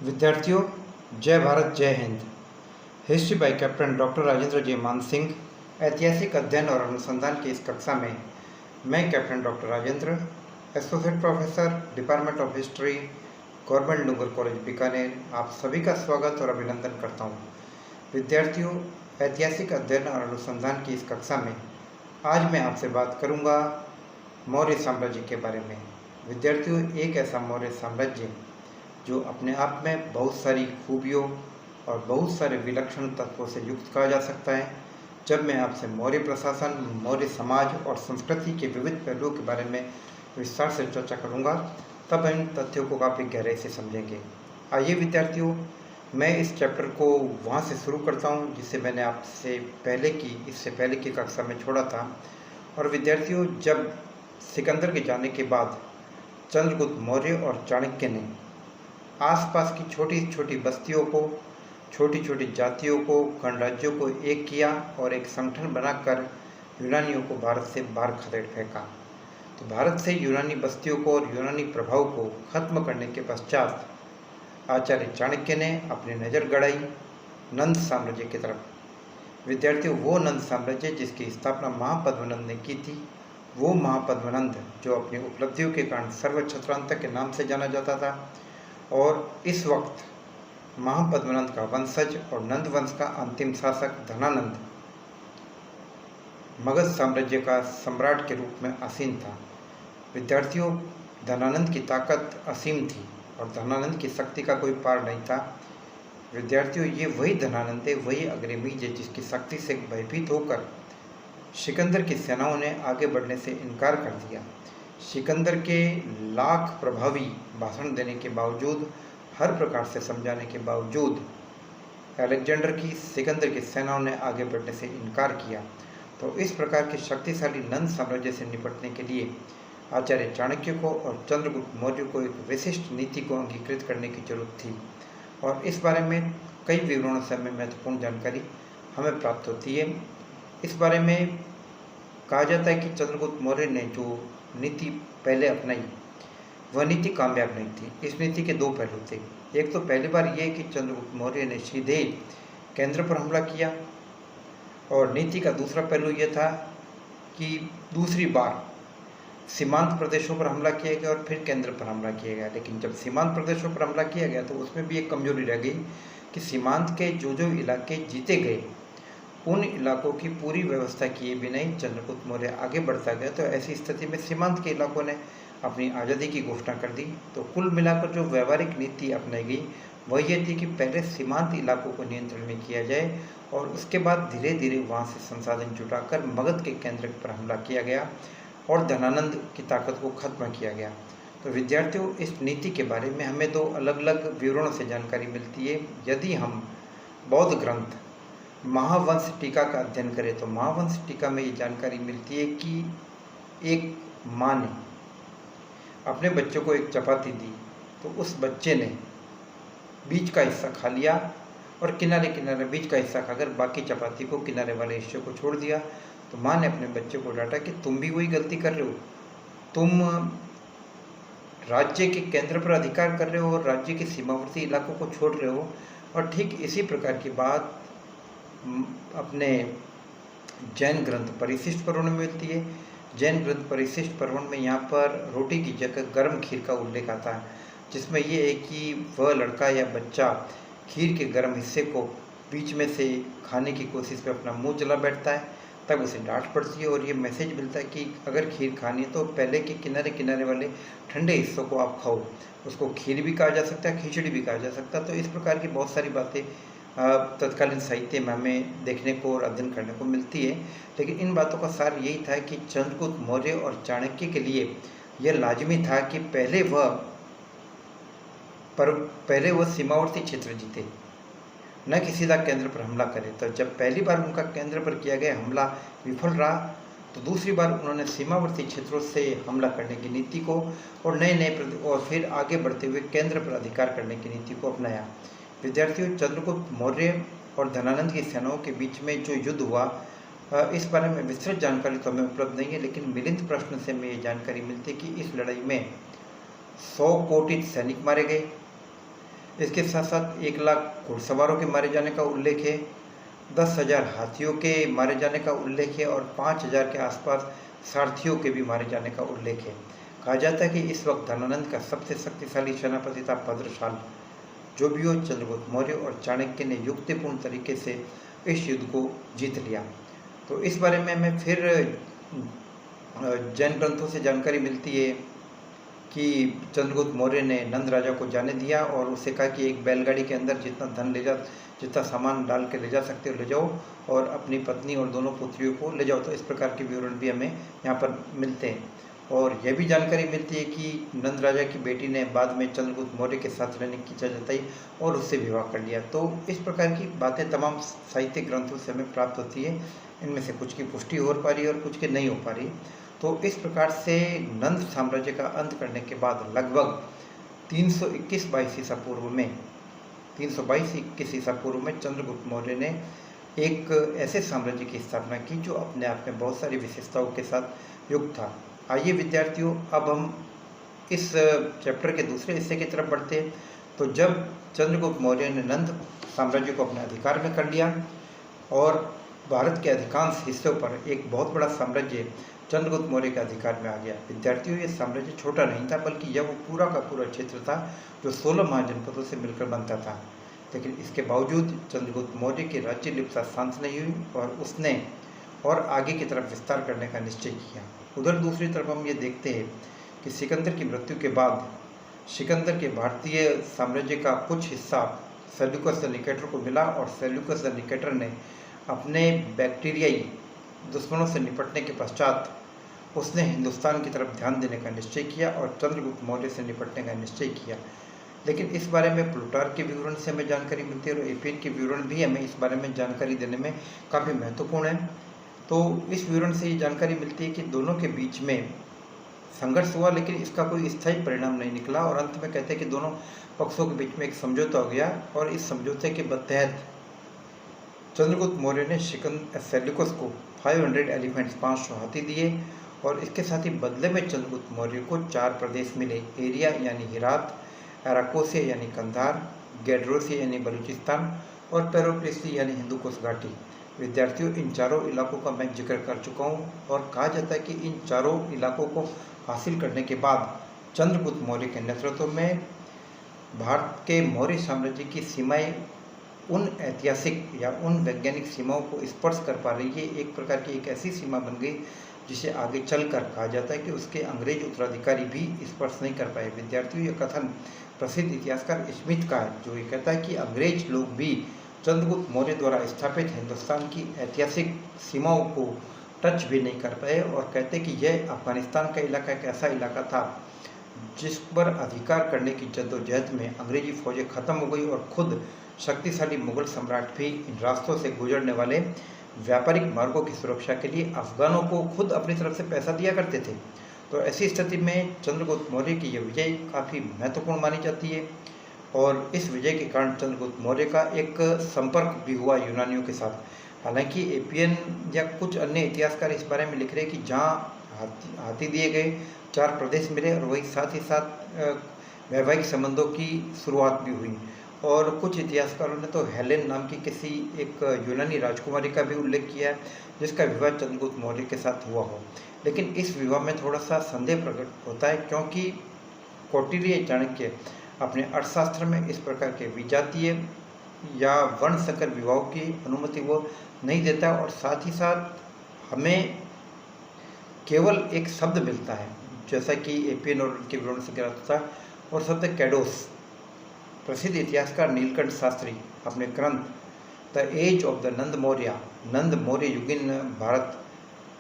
विद्यार्थियों, जय भारत जय Hind. History by captain doctor Rajendra ji Man Singh. ऐतिहासिक अध्ययन और अनुसंधान की इस कक्षा में मैं captain doctor Rajendra, associate professor, department of history, government Dungar college Bikaner, आप सभी का स्वागत और अभिनंदन करता हूँ। विद्यार्थियों, ऐतिहासिक अध्ययन और अनुसंधान की इस कक्षा में आज मैं आपसे बात करूँगा मौर्य साम्राज्य के बारे में। विद्यार्थियों, एक ऐसा मौर्य साम्राज्य जो अपने आप में बहुत सारी खूबियों और बहुत सारे विलक्षण तत्वों से युक्त कहा जा सकता है। जब मैं आपसे मौर्य प्रशासन, मौर्य समाज और संस्कृति के विविध पहलुओं के बारे में विस्तार से चर्चा करूंगा, तब इन तथ्यों को काफ़ी गहराई से समझेंगे। आइए विद्यार्थियों, मैं इस चैप्टर को वहाँ से शुरू करता हूँ जिससे मैंने आपसे इससे पहले की कक्षा में छोड़ा था। और विद्यार्थियों, जब सिकंदर के जाने के बाद चंद्रगुप्त मौर्य और चाणक्य ने आसपास की छोटी छोटी बस्तियों को, छोटी छोटी जातियों को, गणराज्यों को एक किया और एक संगठन बनाकर यूनानियों को भारत से बाहर खदेड़ फेंका। तो भारत से यूनानी बस्तियों को और यूनानी प्रभाव को खत्म करने के पश्चात आचार्य चाणक्य ने अपनी नज़र गड़ाई नंद साम्राज्य की तरफ। विद्यार्थियों, वो नंद साम्राज्य जिसकी स्थापना महापद्मनंद ने की थी, वो महापद्मनंद जो अपनी उपलब्धियों के कारण सर्वछत्रांतक के नाम से जाना जाता था। और इस वक्त महापद्मनंद का वंशज और नंद वंश का अंतिम शासक धनानंद मगध साम्राज्य का सम्राट के रूप में आसीन था। विद्यार्थियों, धनानंद की ताकत असीम थी और धनानंद की शक्ति का कोई पार नहीं था। विद्यार्थियों, ये वही धनानंद है, वही अग्रमीज है जिसकी शक्ति से भयभीत होकर सिकंदर की सेनाओं ने आगे बढ़ने से इनकार कर दिया। सिकंदर के लाख प्रभावी भाषण देने के बावजूद, हर प्रकार से समझाने के बावजूद अलेक्जेंडर की सिकंदर की सेनाओं ने आगे बढ़ने से इनकार किया। तो इस प्रकार के शक्तिशाली नंद साम्राज्य से निपटने के लिए आचार्य चाणक्य को और चंद्रगुप्त मौर्य को एक विशिष्ट नीति को अंगीकृत करने की जरूरत थी। और इस बारे में कई विवरणों से हमें महत्वपूर्ण जानकारी हमें प्राप्त होती है। इस बारे में कहा जाता है कि चंद्रगुप्त मौर्य ने जो नीति पहले अपनाई, वह नीति कामयाब नहीं थी। इस नीति के दो पहलू थे। एक तो पहली बार ये कि चंद्रगुप्त मौर्य ने सीधे केंद्र पर हमला किया, और नीति का दूसरा पहलू ये था कि दूसरी बार सीमांत प्रदेशों पर हमला किया गया और फिर केंद्र पर हमला किया गया। लेकिन जब सीमांत प्रदेशों पर हमला किया गया तो उसमें भी एक कमजोरी रह गई कि सीमांत के जो जो इलाके जीते गए, उन इलाकों की पूरी व्यवस्था किए बिना ही चंद्रगुप्त मौर्य आगे बढ़ता गया। तो ऐसी स्थिति में सीमांत के इलाकों ने अपनी आज़ादी की घोषणा कर दी। तो कुल मिलाकर जो व्यवहारिक नीति अपनाई गई वह ये थी कि पहले सीमांत इलाकों को नियंत्रण में किया जाए और उसके बाद धीरे धीरे वहाँ से संसाधन जुटाकर मगध के केंद्र पर हमला किया गया और धनानंद की ताकत को खत्म किया गया। तो विद्यार्थियों, इस नीति के बारे में हमें दो अलग अलग विवरणों से जानकारी मिलती है। यदि हम बौद्ध ग्रंथ महावंश टीका का अध्ययन करें तो महावंश टीका में ये जानकारी मिलती है कि एक माँ ने अपने बच्चों को एक चपाती दी, तो उस बच्चे ने बीच का हिस्सा खा लिया और किनारे किनारे बीच का हिस्सा खाकर बाकी चपाती को, किनारे वाले हिस्से को छोड़ दिया। तो माँ ने अपने बच्चे को डांटा कि तुम भी वही गलती कर रहे हो, तुम राज्य के केंद्र पर अधिकार कर रहे हो और राज्य के सीमावर्ती इलाकों को छोड़ रहे हो। और ठीक इसी प्रकार की बात अपने जैन ग्रंथ परिशिष्ट पर्वण में मिलती है। जैन ग्रंथ परिशिष्ट पर्वण में यहाँ पर रोटी की जगह गर्म खीर का उल्लेख आता है, जिसमें ये है कि वह लड़का या बच्चा खीर के गर्म हिस्से को बीच में से खाने की कोशिश में अपना मुंह जला बैठता है, तब उसे डांट पड़ती है और ये मैसेज मिलता है कि अगर खीर खानी है तो पहले के किनारे किनारे वाले ठंडे हिस्सों को आप खाओ। उसको खीर भी कहा जा सकता है, खिचड़ी भी कहा जा सकता है। तो इस प्रकार की बहुत सारी बातें तत्कालीन साहित्य में हमें देखने को और अध्ययन करने को मिलती है। लेकिन इन बातों का सार यही था कि चंद्रगुप्त मौर्य और चाणक्य के लिए यह लाजमी था कि पहले वह सीमावर्ती क्षेत्र जीते, न कि सीधा केंद्र पर हमला करें। तो जब पहली बार उनका केंद्र पर किया गया हमला विफल रहा, तो दूसरी बार उन्होंने सीमावर्ती क्षेत्रों से हमला करने की नीति को और फिर आगे बढ़ते हुए केंद्र पर अधिकार करने की नीति को अपनाया। विद्यार्थियों, चंद्रगुप्त मौर्य और धनानंद की सेनाओं के बीच में जो युद्ध हुआ, इस बारे में विस्तृत जानकारी तो हमें उपलब्ध नहीं है, लेकिन मिलिंद प्रश्न से हमें ये जानकारी मिलती है कि इस लड़ाई में 100 कोटित सैनिक मारे गए, इसके साथ साथ 1 लाख घुड़सवारों के मारे जाने का उल्लेख है, 10,000 हाथियों के मारे जाने का उल्लेख है और 5,000 के आसपास सारथियों के भी मारे जाने का उल्लेख है। कहा जाता है कि इस वक्त धनानंद का सबसे शक्तिशाली सेनापति था भद्रशाल। जो भी हो, चंद्रगुप्त मौर्य और चाणक्य ने युक्तिपूर्ण तरीके से इस युद्ध को जीत लिया। तो इस बारे में हमें फिर जैन ग्रंथों से जानकारी मिलती है कि चंद्रगुप्त मौर्य ने नंद राजा को जाने दिया और उससे कहा कि एक बैलगाड़ी के अंदर जितना धन ले जा, जितना सामान डाल के ले जा सकते हो ले जाओ और अपनी पत्नी और दोनों पुत्रियों को ले जाओ। तो इस प्रकार के विवरण भी हमें यहाँ पर मिलते हैं। और यह भी जानकारी मिलती है कि नंद राजा की बेटी ने बाद में चंद्रगुप्त मौर्य के साथ रहने की इच्छा जताई और उससे विवाह कर लिया। तो इस प्रकार की बातें तमाम साहित्यिक ग्रंथों से हमें प्राप्त होती है। इनमें से कुछ की पुष्टि हो पा रही है और कुछ की नहीं हो पा रही। तो इस प्रकार से नंद साम्राज्य का अंत करने के बाद लगभग 321 ईसा पूर्व में 322-21 ईसा पूर्व में चंद्रगुप्त मौर्य ने एक ऐसे साम्राज्य की स्थापना की जो अपने आप में बहुत सारी विशेषताओं के साथ युक्त था। आइए विद्यार्थियों, अब हम इस चैप्टर के दूसरे हिस्से की तरफ बढ़ते हैं। तो जब चंद्रगुप्त मौर्य ने नंद साम्राज्य को अपने अधिकार में कर लिया और भारत के अधिकांश हिस्सों पर एक बहुत बड़ा साम्राज्य चंद्रगुप्त मौर्य के अधिकार में आ गया। विद्यार्थियों, ये साम्राज्य छोटा नहीं था, बल्कि यह वो पूरा का पूरा क्षेत्र था जो 16 महाजनपदों से मिलकर बनता था। लेकिन इसके बावजूद चंद्रगुप्त मौर्य की राज्य लिप्सा शांत नहीं हुई और उसने और आगे की तरफ विस्तार करने का निश्चय किया। उधर दूसरी तरफ हम ये देखते हैं कि सिकंदर की मृत्यु के बाद सिकंदर के भारतीय साम्राज्य का कुछ हिस्सा सेल्यूकस द निकेटर को मिला और सेल्यूकस द निकेटर ने अपने बैक्टीरियाई दुश्मनों से निपटने के पश्चात उसने हिंदुस्तान की तरफ ध्यान देने का निश्चय किया और चंद्रगुप्त मौर्य से निपटने का निश्चय किया। लेकिन इस बारे में प्लूटार्क के विवरण से हमें जानकारी मिलती है और एपियन के विवरण भी हमें इस बारे में जानकारी देने में काफ़ी महत्वपूर्ण है। तो इस विवरण से ये जानकारी मिलती है कि दोनों के बीच में संघर्ष हुआ, लेकिन इसका कोई स्थायी परिणाम नहीं निकला और अंत में कहते हैं कि दोनों पक्षों के बीच में एक समझौता हो गया और इस समझौते के तहत चंद्रगुप्त मौर्य ने सेल्यूकस को 500 एलिफेंट्स 500 हाथी दिए और इसके साथ ही बदले में चंद्रगुप्त मौर्य को 4 प्रदेश मिले। एरिया यानी हिरात, एराकोसिया यानी कंधार, गैड्रोसिया यानी बलूचिस्तान और पेरोप्लिसी यानी हिंदुकुश घाटी। विद्यार्थियों, इन चारों इलाकों का मैं जिक्र कर चुका हूँ और कहा जाता है कि इन चारों इलाकों को हासिल करने के बाद चंद्रगुप्त मौर्य के नेतृत्व में भारत के मौर्य साम्राज्य की सीमाएं उन ऐतिहासिक या उन वैज्ञानिक सीमाओं को स्पर्श कर पा रही है। एक प्रकार की एक ऐसी सीमा बन गई जिसे आगे चलकर कहा जाता है कि उसके अंग्रेज उत्तराधिकारी भी स्पर्श नहीं कर पाए। विद्यार्थियों, ये कथन प्रसिद्ध इतिहासकार स्मिथ का है, जो ये कहता है कि अंग्रेज लोग भी चंद्रगुप्त मौर्य द्वारा स्थापित हिंदुस्तान की ऐतिहासिक सीमाओं को टच भी नहीं कर पाए और कहते कि यह अफगानिस्तान का इलाका एक ऐसा इलाका था जिस पर अधिकार करने की जद्दोजहद में अंग्रेजी फौजें खत्म हो गई और खुद शक्तिशाली मुगल सम्राट भी इन रास्तों से गुजरने वाले व्यापारिक मार्गों की सुरक्षा के लिए अफगानों को खुद अपनी तरफ से पैसा दिया करते थे। तो ऐसी स्थिति में चंद्रगुप्त मौर्य की यह विजय काफ़ी महत्वपूर्ण मानी जाती है और इस विजय के कारण चंद्रगुप्त मौर्य का एक संपर्क भी हुआ यूनानियों के साथ। हालांकि एपियन या कुछ अन्य इतिहासकार इस बारे में लिख रहे हैं कि जहाँ हाथी दिए गए, 4 प्रदेश मिले और वही साथ ही साथ वैवाहिक संबंधों की शुरुआत भी हुई। और कुछ इतिहासकारों ने तो हेलेन नाम की किसी एक यूनानी राजकुमारी का भी उल्लेख किया है जिसका विवाह चंद्रगुप्त मौर्य के साथ हुआ हो। लेकिन इस विवाह में थोड़ा सा संदेह प्रकट होता है क्योंकि कौटिल्य चाणक्य अपने अर्थशास्त्र में इस प्रकार के विजातीय या वर्ण संकर विवाहों की अनुमति वो नहीं देता और साथ ही साथ हमें केवल एक शब्द मिलता है जैसा कि एपियन और उनके विवरण से ज्ञात होता है और शब्द कैडोस। प्रसिद्ध इतिहासकार नीलकंठ शास्त्री अपने ग्रंथ the age of the Nanda Maurya, Nanda Maurya युगीन Bharat,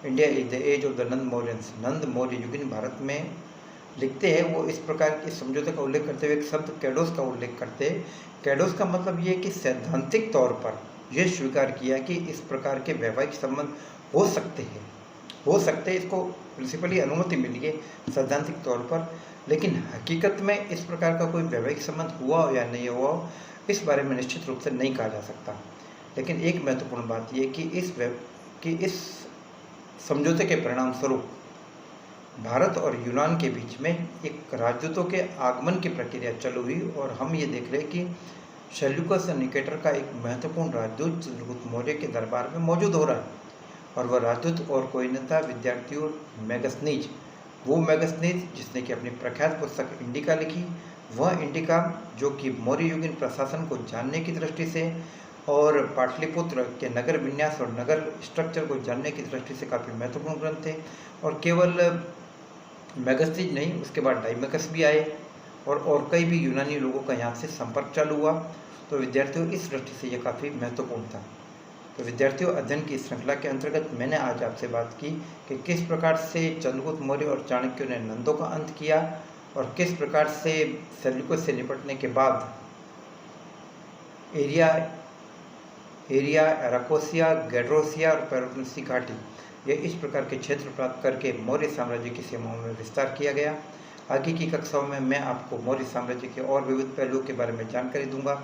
India is the age of the Nanda Mauryans, Nanda Maurya युगीन भारत में लिखते हैं। वो इस प्रकार के समझौते का उल्लेख करते हुए एक शब्द कैडोस का उल्लेख करते हैं। कैडोस का मतलब ये है कि सैद्धांतिक तौर पर यह स्वीकार किया कि इस प्रकार के वैवाहिक संबंध हो सकते हैं, इसको प्रिंसिपली अनुमति मिली है सैद्धांतिक तौर पर, लेकिन हकीकत में इस प्रकार का कोई वैवाहिक संबंध हुआ हो या नहीं हुआ हो इस बारे में निश्चित रूप से नहीं कहा जा सकता। लेकिन एक महत्वपूर्ण बात यह कि इस समझौते के परिणाम स्वरूप भारत और यूनान के बीच में एक राजदूतों के आगमन की प्रक्रिया चालू हुई और हम ये देख रहे हैं कि सेल्यूकस निकेटर का एक महत्वपूर्ण राजदूत चंद्रगुप्त मौर्य के दरबार में मौजूद हो रहा है। और वह राजदूत और कोई न था विद्यार्थियों मेगस्थनीज, वो मेगस्थनीज जिसने कि अपनी प्रख्यात पुस्तक इंडिका लिखी। वह इंडिका जो कि मौर्य युगीन प्रशासन को जानने की दृष्टि से और पाटलिपुत्र के नगर विन्यास और नगर स्ट्रक्चर को जानने की दृष्टि से काफ़ी महत्वपूर्ण ग्रंथ थे। और केवल मेगस्थनीज नहीं, उसके बाद डाइमेकस भी आए और कई भी यूनानी लोगों का यहाँ से संपर्क चालू हुआ। तो विद्यार्थियों इस दृष्टि से ये काफ़ी महत्वपूर्ण था। तो विद्यार्थियों, अध्ययन की श्रृंखला के अंतर्गत मैंने आज आपसे बात की कि किस प्रकार से चंद्रगुप्त मौर्य और चाणक्य ने नंदों का अंत किया और किस प्रकार से सेल्यूकस से निपटने के बाद एरिया एराकोसिया, गैड्रोसिया और पेलोपोनेसी घाटी, ये इस प्रकार के क्षेत्र प्राप्त करके मौर्य साम्राज्य की सीमाओं में विस्तार किया गया। आगे की कक्षाओं में मैं आपको मौर्य साम्राज्य के और विविध पहलुओं के बारे में जानकारी दूंगा।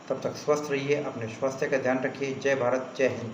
तब तक स्वस्थ रहिए, अपने स्वास्थ्य का ध्यान रखिए। जय भारत, जय हिंद।